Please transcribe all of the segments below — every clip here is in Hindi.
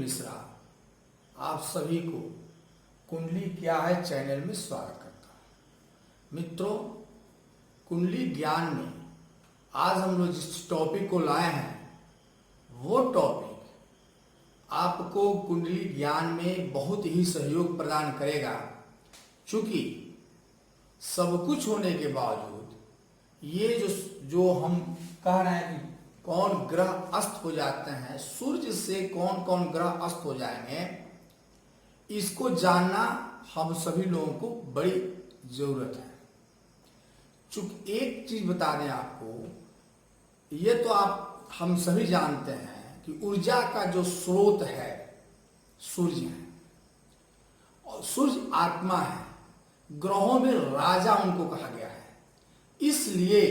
मिश्रा आप सभी को कुंडली क्या है चैनल में स्वागत करता हूं। मित्रों, कुंडली ज्ञान में आज हम लोग जिस टॉपिक को लाए हैं वो टॉपिक आपको कुंडली ज्ञान में बहुत ही सहयोग प्रदान करेगा। चूंकि सब कुछ होने के बावजूद ये जो हम कह रहे हैं कि कौन ग्रह अस्त हो जाते हैं, सूर्य से कौन कौन ग्रह अस्त हो जाएंगे, इसको जानना हम सभी लोगों को बड़ी जरूरत है। चूंकि एक चीज बता दें आपको, ये तो हम सभी जानते हैं कि ऊर्जा का जो स्रोत है सूर्य है, और सूर्य आत्मा है। ग्रहों में राजा उनको कहा गया है। इसलिए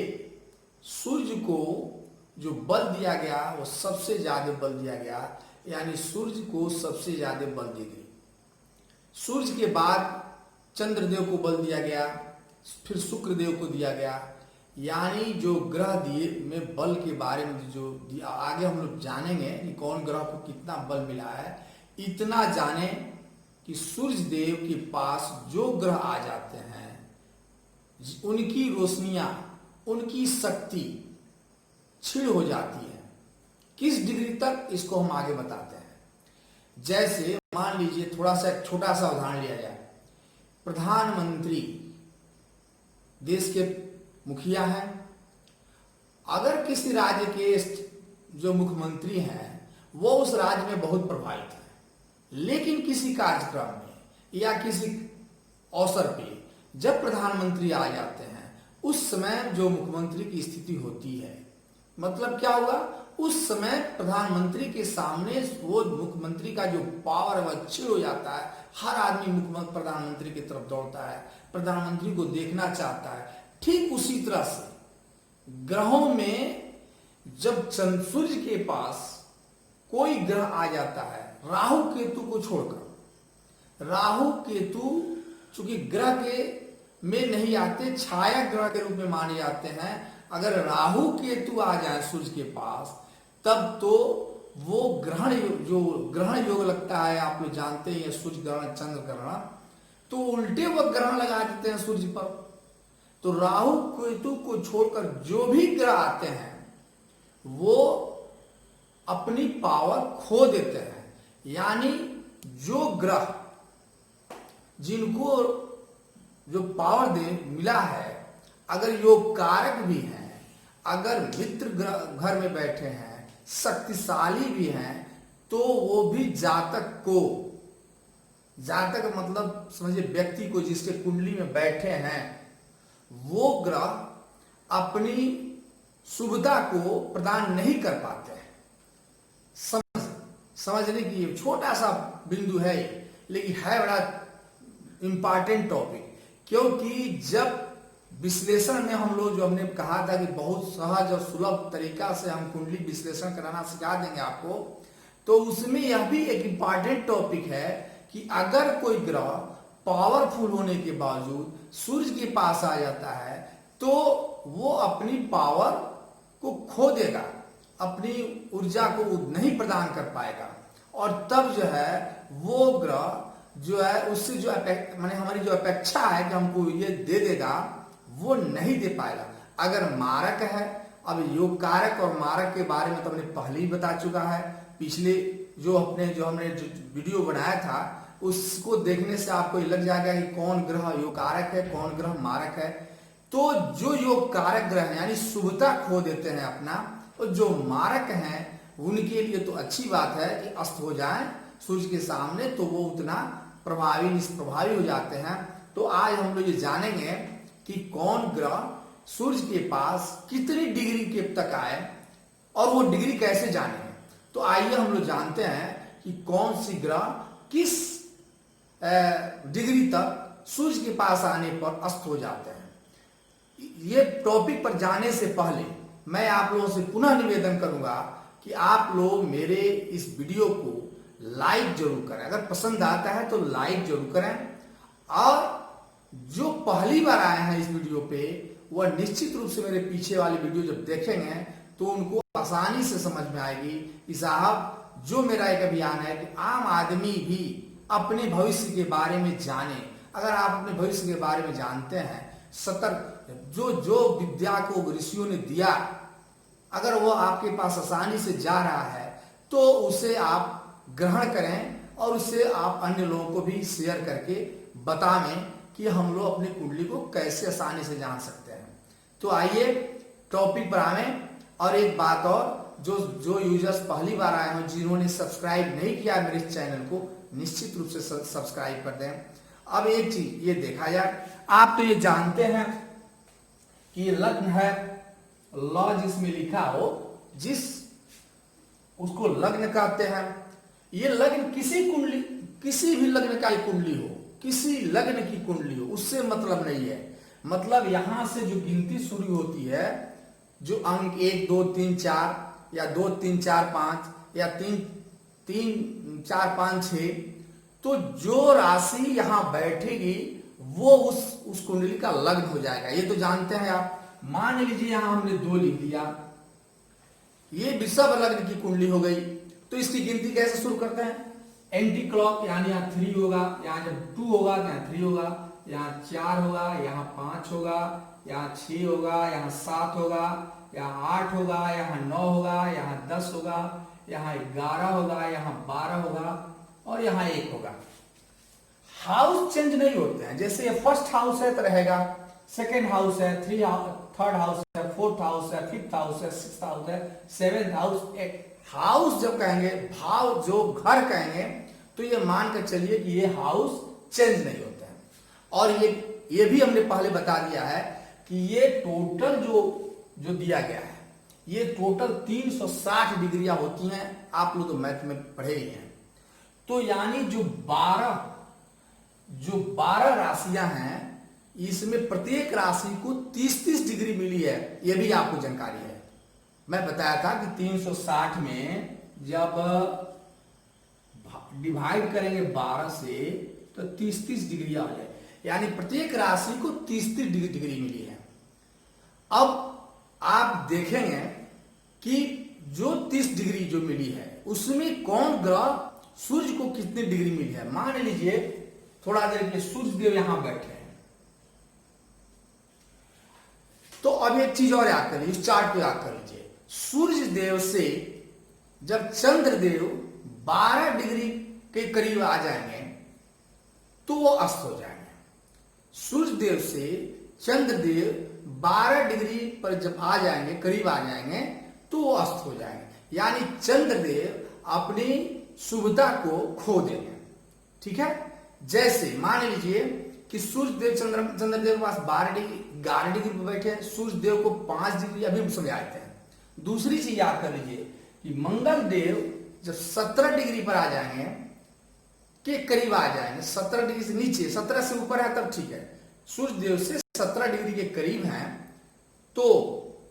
सूर्य को जो बल दिया गया वो सबसे ज्यादा बल दिया गया, यानी सूर्य को सबसे ज्यादा बल दी गई। सूर्य के बाद चंद्रदेव को बल दिया गया, फिर शुक्रदेव को दिया गया। यानी जो ग्रह दिए में बल के बारे में जो दिया, आगे हम लोग जानेंगे कि कौन ग्रह को कितना बल मिला है। इतना जाने कि सूर्य देव के पास जो ग्रह आ जाते हैं उनकी रोशनियां, उनकी शक्ति क्षीण हो जाती है। किस डिग्री तक, इसको हम आगे बताते हैं। जैसे मान लीजिए, थोड़ा सा छोटा सा उदाहरण लिया जाए। प्रधानमंत्री देश के मुखिया हैं। अगर किसी राज्य के जो मुख्यमंत्री हैं वो उस राज्य में बहुत प्रभावित है, लेकिन किसी कार्यक्रम में या किसी अवसर पे जब प्रधानमंत्री आ जाते हैं, उस समय जो मुख्यमंत्री की स्थिति होती है, मतलब क्या हुआ, उस समय प्रधानमंत्री के सामने वो मुख्यमंत्री का जो पावर है वह क्षीण हो जाता है। हर आदमी प्रधानमंत्री की तरफ दौड़ता है, प्रधानमंत्री को देखना चाहता है। ठीक उसी तरह से ग्रहों में जब सूर्य के पास कोई ग्रह आ जाता है, राहु केतु को छोड़कर, राहु केतु चूंकि ग्रह के में नहीं आते, छाया ग्रह के रूप में माने जाते हैं। अगर राहु केतु आ जाए सूर्य के पास, तब तो वो जो ग्रहण योग लगता है, आप लोग जानते हैं, सूर्य ग्रहण, चंद्र ग्रहण, तो उल्टे वो ग्रहण लगा देते हैं सूर्य पर। तो राहु केतु को छोड़कर जो भी ग्रह आते हैं वो अपनी पावर खो देते हैं। यानी जो ग्रह जिनको जो पावर मिला है, अगर योग कारक भी हैं, अगर मित्र घर में बैठे हैं, शक्तिशाली भी हैं, तो वो भी जातक मतलब समझिए व्यक्ति को जिसके कुंडली में बैठे हैं, वो ग्रह अपनी शुभता को प्रदान नहीं कर पाते हैं। समझने की ये छोटा सा बिंदु है, लेकिन है बड़ा इंपॉर्टेंट टॉपिक। क्योंकि जब विश्लेषण में हम लोग, जो हमने कहा था कि बहुत सहज और सुलभ तरीका से हम कुंडली विश्लेषण कराना सिखा देंगे आपको, तो उसमें यह भी एक इंपॉर्टेंट टॉपिक है कि अगर कोई ग्रह पावरफुल होने के बावजूद सूर्य के पास आ जाता है, तो वो अपनी पावर को खो देगा, अपनी ऊर्जा को नहीं प्रदान कर पाएगा। और तब जो है वो ग्रह जो है उससे जो माने हमारी जो अपेक्षा है कि हमको ये दे देगा, वो नहीं दे पाएगा। अगर मारक है, अब योग कारक और मारक के बारे में तो हमने पहले ही बता चुका है। पिछले जो हमने वीडियो बनाया था, उसको देखने से आपको लग जाएगा कि कौन ग्रह योग कारक है, कौन ग्रह मारक है। तो जो योग कारक ग्रह है, यानी शुभता खो देते हैं अपना, और जो मारक हैं उनके लिए तो अच्छी बात है कि अस्त हो जाए सूर्य के सामने, तो वो उतना प्रभावी निष्प्रभावी हो जाते हैं। तो आज हम लोग ये जानेंगे कि कौन ग्रह सूर्य के पास कितनी डिग्री के तक आए और वो डिग्री कैसे जाने। तो आइए हम लोग जानते हैं कि कौन सी ग्रह किस डिग्री तक सूर्य के पास आने पर अस्त हो जाते हैं। ये टॉपिक पर जाने से पहले मैं आप लोगों से पुनः निवेदन करूंगा कि आप लोग मेरे इस वीडियो को लाइक जरूर करें। अगर पसंद आता है तो लाइक जरूर करें, और जो पहली बार आए हैं इस वीडियो पे, वह निश्चित रूप से मेरे पीछे वाली वीडियो जब देखेंगे तो उनको आसानी से समझ में आएगी कि साहब जो मेरा एक अभियान है कि आम आदमी भी अपने भविष्य के बारे में जाने। अगर आप अपने भविष्य के बारे में जानते हैं, सतर्क जो जो विद्या को ऋषियों ने दिया, अगर वो आपके पास आसानी से जा रहा है तो उसे आप ग्रहण करें और उससे आप अन्य लोगों को भी शेयर करके बताएं कि हम लोग अपनी कुंडली को कैसे आसानी से जान सकते हैं। तो आइए टॉपिक पर आए। और एक बात और, जो यूजर्स पहली बार आए हों, जिन्होंने सब्सक्राइब नहीं किया मेरे इस चैनल को, निश्चित रूप से सब्सक्राइब कर दें। अब एक चीज ये देखा जाए, आप तो ये जानते हैं कि ये लग्न है, लॉ जिसमें लिखा हो, जिस उसको लग्न कहते हैं। ये लग्न किसी भी लग्न का कुंडली हो, किसी लग्न की कुंडली हो, उससे मतलब नहीं है। मतलब यहां से जो गिनती शुरू होती है, जो अंक 1 2 3 4 या 2 3 4 5 या 3 3 4 5 6, तो जो राशि यहां बैठेगी वो उस कुंडली का लग्न हो जाएगा। ये तो जानते हैं आप। मान लीजिए यहां हमने 2 लिख दिया, ये वृषभ लग्न की कुंडली हो गई। तो इसकी गिनती कैसे शुरू करते हैं? एंटी क्लॉक, यानी यहाँ 3 होगा, यहाँ जब 2 होगा तो यहाँ 3 होगा, यहाँ 4 होगा, यहाँ 5 होगा, यहाँ 6 होगा, यहाँ 7 होगा, यहाँ 8 होगा, यहाँ 9 होगा, यहाँ 10 होगा, यहाँ 11 होगा, यहाँ 12 होगा और यहाँ 1 होगा। हाउस चेंज नहीं होते हैं। जैसे ये फर्स्ट हाउस है तो रहेगा, सेकेंड हाउस है, थर्ड हाउस है, फोर्थ हाउस है, फिफ्थ हाउस है, सिक्स्थ हाउस है, सेवेंथ हाउस। एक हाउस जब कहेंगे, भाव जो घर कहेंगे, तो ये मान कर चलिए कि ये हाउस चेंज नहीं होते हैं। और ये भी हमने पहले बता दिया है कि ये टोटल जो दिया गया है, ये टोटल 360 डिग्रियां होती हैं। आप लोग तो मैथ में पढ़े ही हैं। तो यानी जो 12 राशियां हैं, इसमें प्रत्येक राशि को 30-30 डिग्री मिली है। यह भी आपको जानकारी है। मैं बताया था कि 360 में जब डिवाइड करेंगे 12 से तो 30-30 डिग्री आ जाए, यानी प्रत्येक राशि को 30-30 डिग्री मिली है। अब आप देखेंगे कि जो 30 डिग्री जो मिली है, उसमें कौन ग्रह सूर्य को कितनी डिग्री मिली है। मान लीजिए थोड़ा देर के सूर्य देव यहां बैठे हैं, तो अब एक चीज और याद कर लीजिए, इस चार्ट को याद कर लीजिए। सूर्य देव से जब चंद्रदेव 12 डिग्री के करीब आ जाएंगे तो वो अस्त हो जाएंगे। सूर्य देव से चंद्रदेव 12 डिग्री पर जब आ जाएंगे, करीब आ जाएंगे, तो वो अस्त हो जाएंगे। यानी चंद्रदेव अपनी शुभता को खो देंगे। ठीक है। जैसे मान लीजिए कि सूर्यदेव चंद्रदेव के पास 11 डिग्री पर बैठे हैं, सूर्यदेव को 5 डिग्री अभी हम समझाते हैं। दूसरी चीज याद कर लीजिए कि मंगल देव जब 17 डिग्री पर आ जाएंगे, के करीब आ जाएंगे, 17 डिग्री से नीचे, 17 से ऊपर है तब ठीक है। सूर्यदेव से 17 डिग्री के करीब हैं, तो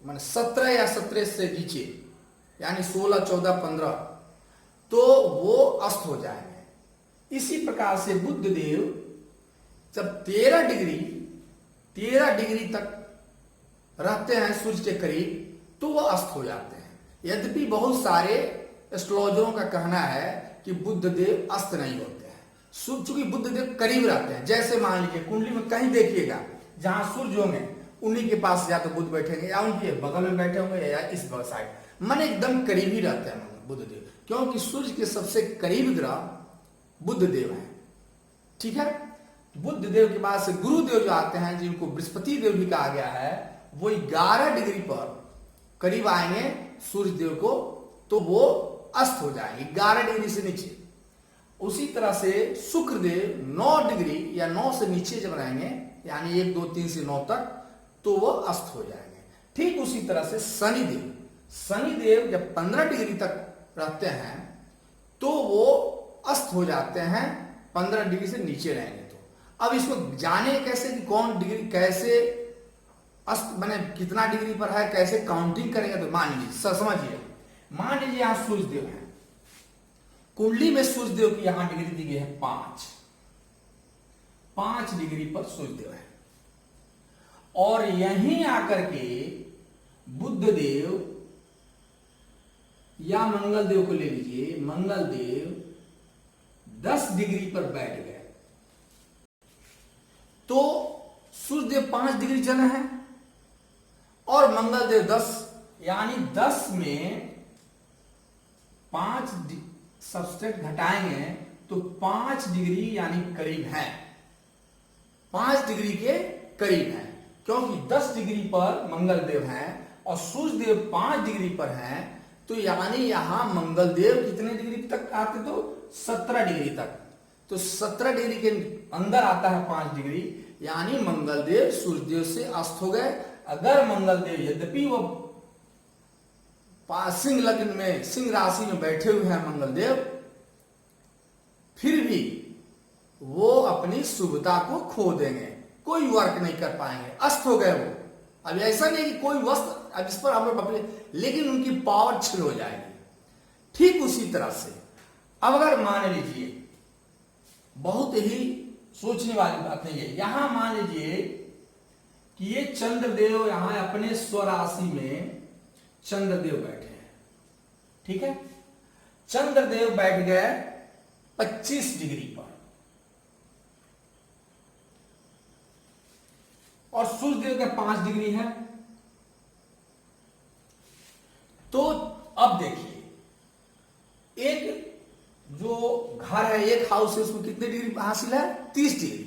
मान 17 या 17 से नीचे, यानी 16 14 15, तो वो अस्त हो जाएंगे। इसी प्रकार से बुध देव जब 13 डिग्री तक रहते हैं सूर्य के करीब, तो वो अस्त हो जाते हैं। यद्यपि बहुत सारे एस्ट्रोलॉजरों का कहना है कि बुध देव अस्त नहीं होते हैं, चूंकि बुध देव करीब रहते हैं। जैसे मान लीजिए कुंडली में कहीं देखिएगा, जहां सूर्य होंगे उन्हीं के पास या तो बुध बैठेंगे, या उनके बगल में बैठे होंगे, या इस साइड, मन एकदम करीब ही रहते हैं बुध देव, क्योंकि सूर्य के सबसे करीब ग्रह बुध देव है। ठीक है। बुध देव के बाद से गुरुदेव जो आते हैं, जिनको बृहस्पति देव भी कहा गया है, वो 11 डिग्री पर करीब आएंगे सूर्य देव को, तो वो अस्त हो जाएंगे 11 डिग्री से नीचे। उसी तरह से शुक्र देव 9 डिग्री या 9 से नीचे जब रहेंगे, यानी 1 2 3 से 9 तक, तो वो अस्त हो जाएंगे। ठीक उसी तरह से शनिदेव जब 15 डिग्री तक रहते हैं, तो वो अस्त हो जाते हैं 15 डिग्री से नीचे रहेंगे। तो अब इसको जाने कैसे कि कौन डिग्री कैसे अस्त बने, कितना डिग्री पर है, कैसे काउंटिंग करेंगे। तो मान लीजिए, समझिए, मान लीजिए यहां सूर्यदेव है, कुंडली में सूर्यदेव की यहां डिग्री दी गई है 5 डिग्री पर सूर्यदेव है, और यहीं आकर के बुध देव या मंगल देव को ले लीजिए, मंगल देव 10 डिग्री पर बैठ गए तो सूर्य देव 5 डिग्री चले हैं और मंगल देव 10, यानी 10 में 5 सबस्ट्रेट घटाएंगे तो 5 डिग्री यानी करीब है, 5 डिग्री के करीब है, क्योंकि 10 डिग्री पर मंगल देव हैं और सूर्य देव 5 डिग्री पर हैं, तो यानी यहां मंगल देव कितने डिग्री तक आते, तो 17 डिग्री तक, तो 17 डिग्री के अंदर आता है 5 डिग्री, यानी मंगल देव सूर्य देव से अस्त हो गए। अगर मंगल देव यद्यपि वो सिंह लग्न में, सिंह राशि में बैठे हुए हैं मंगल देव, फिर भी वो अपनी शुभता को खो देंगे, कोई वर्क नहीं कर पाएंगे, अस्त हो गए वो। अब ऐसा नहीं कि कोई वस्त्र अब इस पर हम लोग, लेकिन उनकी पावर छिल हो जाएगी। ठीक उसी तरह से अब अगर मान लीजिए, बहुत ही सोचने वाली बात नहीं है, यहां मान लीजिए कि ये चंद्रदेव यहां अपने स्वराशि में चंद्रदेव बैठे हैं, ठीक है, चंद्रदेव बैठ गए 25 डिग्री पर और सूर्यदेव का 5 डिग्री है। तो अब देखिए, एक जो घर है, एक हाउस है, उसमें कितने डिग्री हासिल है, 30 डिग्री,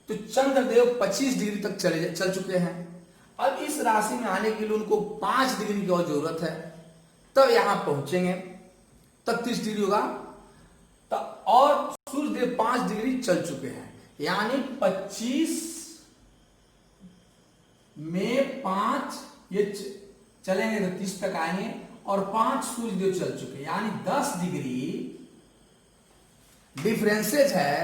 तो चंद्रदेव 25 डिग्री तक चल चुके हैं। अब इस राशि में आने के लिए उनको 5 डिग्री की और जरूरत है, तब यहां पहुंचेंगे, तब 30 डिग्री होगा, तब और सूर्यदेव 5 डिग्री चल चुके हैं, यानी 25 में 5 ये चलेंगे तो 30 तक आएंगे और 5 सूर्यदेव चल चुके, यानी 10 डिग्री डिफरेंसेज है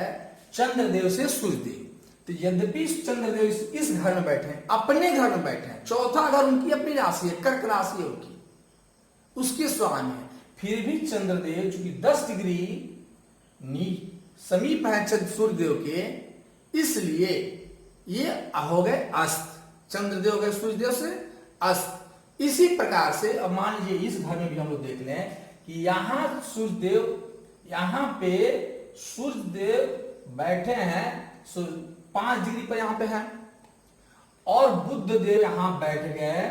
चंद्रदेव से सूर्यदेव। तो यद्यपि चंद्रदेव इस घर में बैठे हैं, अपने घर में बैठे हैं, चौथा घर उनकी अपनी राशि है, कर्क राशि है उनकी, उसके स्वामी है, फिर भी चंद्रदेव चूंकि 10 डिग्री समीप है सूर्यदेव के, इसलिए ये हो गए अस्त, चंद्रदेव गए सूर्यदेव से अस्त। इसी प्रकार से अब मान लीजिए इस घर में भी हम लोग देख लें कि यहां सूर्यदेव, यहां पे सूर्यदेव बैठे हैं 5 डिग्री पर यहां पे है, और बुध देव यहां बैठ गए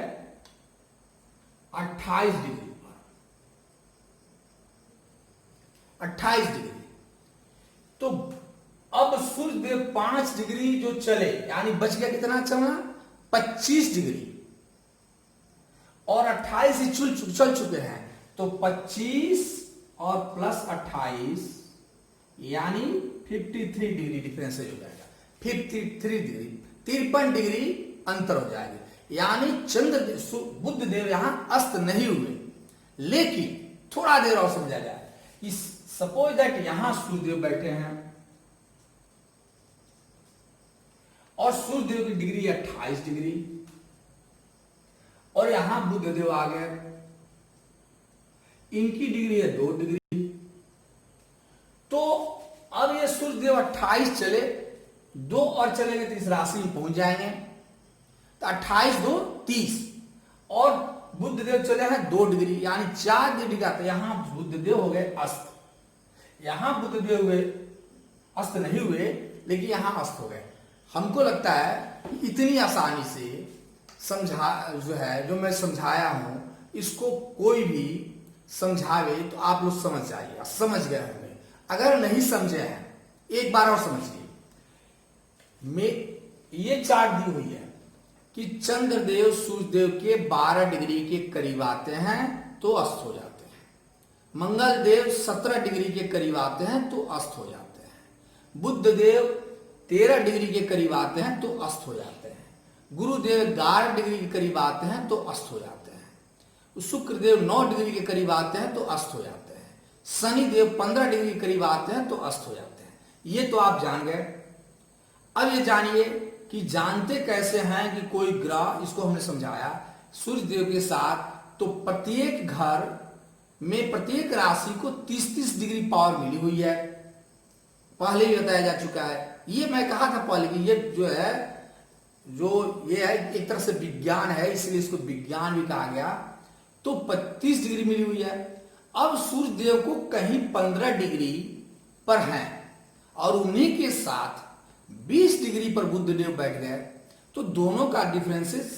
28 डिग्री पर, 28 डिग्री। तो अब सूर्यदेव 5 डिग्री जो चले, यानी बच गया कितना चलना, 25 डिग्री, और 28 ही चल चुके हैं, तो 25 और प्लस 28 यानी 53 डिग्री डिफरेंस हो जाएगा, 53 डिग्री, 53 डिग्री अंतर हो जाएगा, यानी बुध देव यहां अस्त नहीं हुए। लेकिन थोड़ा देर और समझा जाए, सपोज दैट यहां सूर्यदेव बैठे हैं और सूर्यदेव की डिग्री 28 डिग्री और यहां बुधदेव आ गए, इनकी डिग्री है 2 डिग्री, तो अब ये सूर्यदेव 28 चले, 2 और चलेंगे तो इस राशि में पहुंच जाएंगे, तो 28 2 30, और बुधदेव चले हैं 2 डिग्री, यानी 4 डिग्री का, तो यहां बुधदेव हो गए अस्त, यहां बुधदेव हुए अस्त नहीं हुए, लेकिन यहां अस्त हो गए। हमको लगता है इतनी आसानी से जो है जो मैं समझाया हूं, इसको कोई भी समझावे तो आप लोग समझ जाइए, समझ गए होंगे। अगर नहीं समझे हैं, एक बार और समझिए। ये चार्ट दी हुई है कि चंद्रदेव सूर्यदेव के 12 डिग्री के करीब आते हैं तो अस्त हो जाते हैं, मंगल देव 17 डिग्री के करीब आते हैं तो अस्त हो जाते हैं, बुध देव 13 डिग्री के करीब आते हैं तो अस्त हो जाते हैं, गुरुदेव 11 डिग्री के करीब आते हैं तो अस्त हो जाते हैं, शुक्रदेव 9 डिग्री के करीब आते हैं तो अस्त हो जाते हैं, शनिदेव 15 डिग्री के करीब आते हैं तो अस्त हो जाते हैं। ये तो आप जान गए। अब ये जानिए कि जानते कैसे हैं कि कोई ग्रह, इसको हमने समझाया सूर्यदेव के साथ, तो प्रत्येक घर में प्रत्येक राशि को 30-30 डिग्री पावर मिली हुई है, पहले ही बताया जा चुका है। ये मैं कहा था पहले कि ये जो है ये है एक तरह से विज्ञान है, इसलिए इसको विज्ञान भी कहा गया। तो 35 डिग्री मिली हुई है। अब सूर्य देव को कहीं 15 डिग्री पर हैं और उन्हीं के साथ 20 डिग्री पर बुध देव बैठ गए, तो दोनों का डिफरेंसेस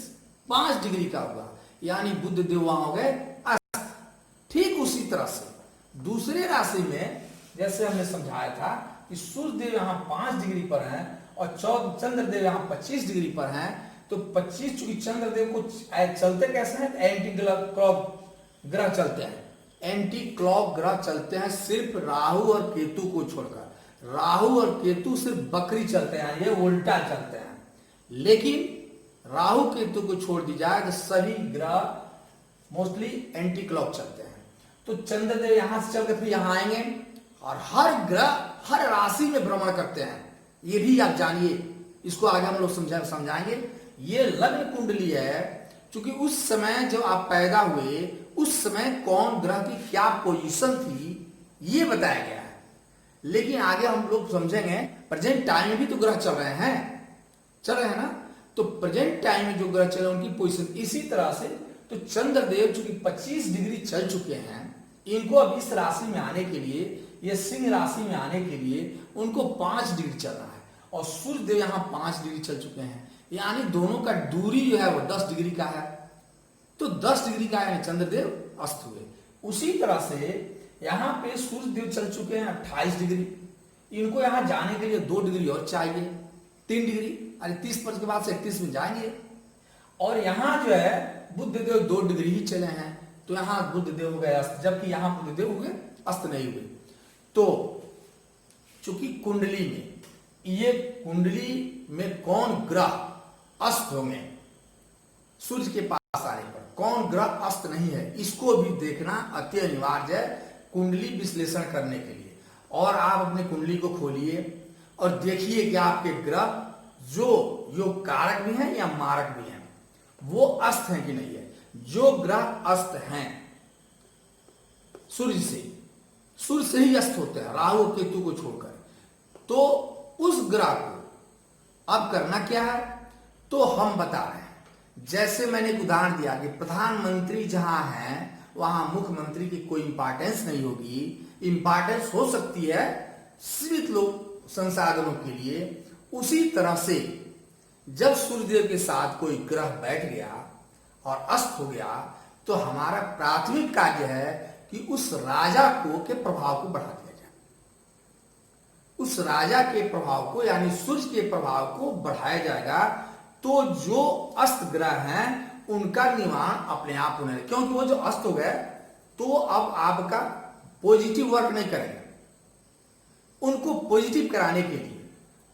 5 डिग्री का होगा, यानी बुध देव वहां हो गए अस्त। ठीक उसी तरह से दूसरे राशि में जैसे हमने समझाया था कि सूर्य देव यहाँ 5 डिग्री पर हैं और चंद्रदेव यहाँ 25 डिग्री पर हैं, तो 25 चूंकि चंद्रदेव को चलते कैसे हैं, एंटी क्लॉक ग्रह चलते हैं, एंटी क्लॉक ग्रह चलते हैं सिर्फ राहु और केतु को छोड़कर। राहु और केतु सिर्फ बकरी चलते हैं, ये उल्टा चलते हैं। लेकिन राहु केतु को छोड़ दी जाए तो सभी ग्रह मोस्टली एंटी क्लॉक चलते हैं। तो चंद्रदेव यहां से चलकर फिर यहां आएंगे और हर ग्रह हर राशि में भ्रमण करते हैं, ये भी आप जानिए, इसको आगे हम लोग समझाएंगे। ये लग्न कुंडली है, क्योंकि उस समय जब आप पैदा हुए उस समय कौन ग्रह की क्या पोजीशन थी ये बताया गया है। लेकिन आगे हम लोग समझेंगे प्रेजेंट टाइम में भी तो ग्रह चल रहे हैं ना, तो प्रेजेंट टाइम में जो ग्रह चल रहे हैं उनकी पोजीशन इसी तरह से। तो चंद्रदेव चूंकि 25 डिग्री चल चुके हैं, इनको अब इस राशि में आने के लिए, ये सिंह राशि में आने के लिए उनको 5 डिग्री चलना है और सूर्य देव यहाँ 5 डिग्री चल चुके हैं, यानी दोनों का दूरी जो है वो 10 डिग्री का है। तो 10 डिग्री का यानी चंद्रदेव अस्त हुए। उसी तरह से यहाँ पे सूर्य देव चल चुके हैं 28 डिग्री, इनको यहाँ जाने के लिए 2 डिग्री और चाहिए, 3 डिग्री, अरे 30 पर के बाद से 31 में जाएंगे। और यहाँ जो है बुध देव 2 डिग्री ही चले हैं, तो यहाँ बुध देव हो गए अस्त, जबकि यहाँ बुध देव हो गए अस्त नहीं हुए। तो चूंकि कुंडली में, ये कुंडली में कौन ग्रह अस्त होंगे, सूर्य के पास आने पर कौन ग्रह अस्त नहीं है, इसको भी देखना अति अनिवार्य है कुंडली विश्लेषण करने के लिए। और आप अपने कुंडली को खोलिए और देखिए कि आपके ग्रह जो योग कारक भी हैं या मारक भी हैं वो अस्त हैं कि नहीं है। जो ग्रह अस्त हैं सूर्य से ही अस्त होते हैं, राहु और केतु को छोड़कर, तो उस ग्रह को अब करना क्या है, तो हम बता रहे हैं। जैसे मैंने एक उदाहरण दिया कि प्रधानमंत्री जहां है वहां मुख्यमंत्री की कोई इंपॉर्टेंस नहीं होगी, इंपॉर्टेंस हो सकती है सीमित लोग संसाधनों के लिए। उसी तरह से जब सूर्यदेव के साथ कोई ग्रह बैठ गया और अस्त हो गया, तो हमारा प्राथमिक कार्य है कि उस राजा के प्रभाव को बढ़ा दिया जाए, उस राजा के प्रभाव को यानी सूर्य के प्रभाव को बढ़ाया जाएगा। तो जो अस्त ग्रह हैं उनका निवारण अपने आप होने लगे, क्योंकि वो जो अस्त हो गए तो अब आपका पॉजिटिव वर्क नहीं करेंगे। उनको पॉजिटिव कराने के लिए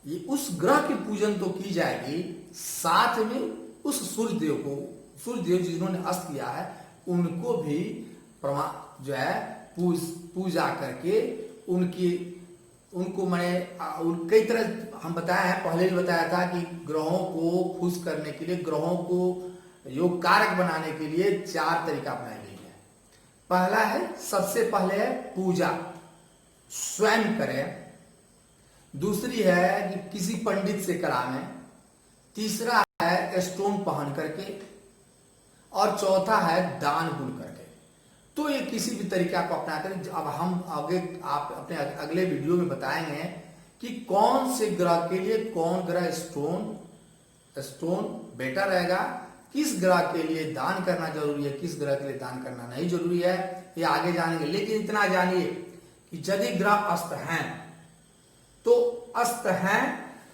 ये उस ग्रह की पूजन तो की जाएगी, साथ में उस सूर्यदेव जिन्होंने अस्त किया है उनको भी जो है पूजा करके उनको मैंने कई तरह हम बताया है, पहले भी बताया था कि ग्रहों को खुश करने के लिए, ग्रहों को योग कारक बनाने के लिए 4 तरीका अपनाई गई है। पहला है, सबसे पहले है पूजा, स्वयं करें। दूसरी है कि किसी पंडित से करावें। तीसरा है स्टोन पहन करके, और चौथा है दान पुण्य करके। तो ये किसी भी तरीका को अपना करें। अब हम आगे आप अपने अगले वीडियो में बताएंगे कि कौन से ग्रह के लिए कौन ग्रह स्टोन बेटर रहेगा, किस ग्रह के लिए दान करना जरूरी है, किस ग्रह के लिए दान करना नहीं जरूरी है, ये आगे जानेंगे। लेकिन इतना जानिए कि यदि ग्रह अस्त हैं तो अस्त हैं,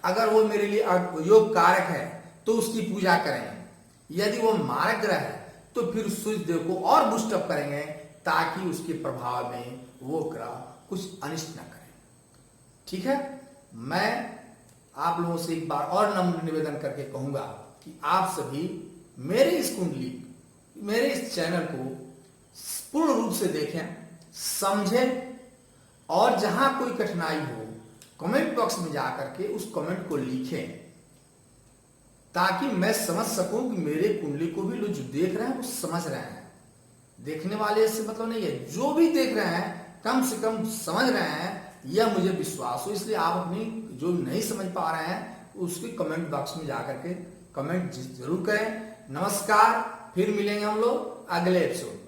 अगर वो मेरे लिए योग कारक है तो उसकी पूजा करेंगे। यदि वो मारक ग्रह है तो फिर सूर्य देव को और बूस्टअप करेंगे ताकि उसके प्रभाव में वो ग्रह कुछ अनिष्ट न करें। ठीक है, मैं आप लोगों से एक बार और नम्र निवेदन करके कहूंगा कि आप सभी मेरे इस कुंडली, मेरे इस चैनल को पूर्ण रूप से देखें, समझें, और जहां कोई कठिनाई हो कमेंट बॉक्स में जाकर के उस कमेंट को लिखें, ताकि मैं समझ सकूं कि मेरे कुंडली को भी लोग जो देख रहे हैं वो समझ रहे हैं। देखने वाले से मतलब नहीं है, जो भी देख रहे हैं कम से कम समझ रहे हैं, यह मुझे विश्वास हो। इसलिए आप अपनी जो नहीं समझ पा रहे हैं उसके कमेंट बॉक्स में जाकर के कमेंट जरूर करें। नमस्कार, फिर मिलेंगे हम लोग अगले एपिसोड।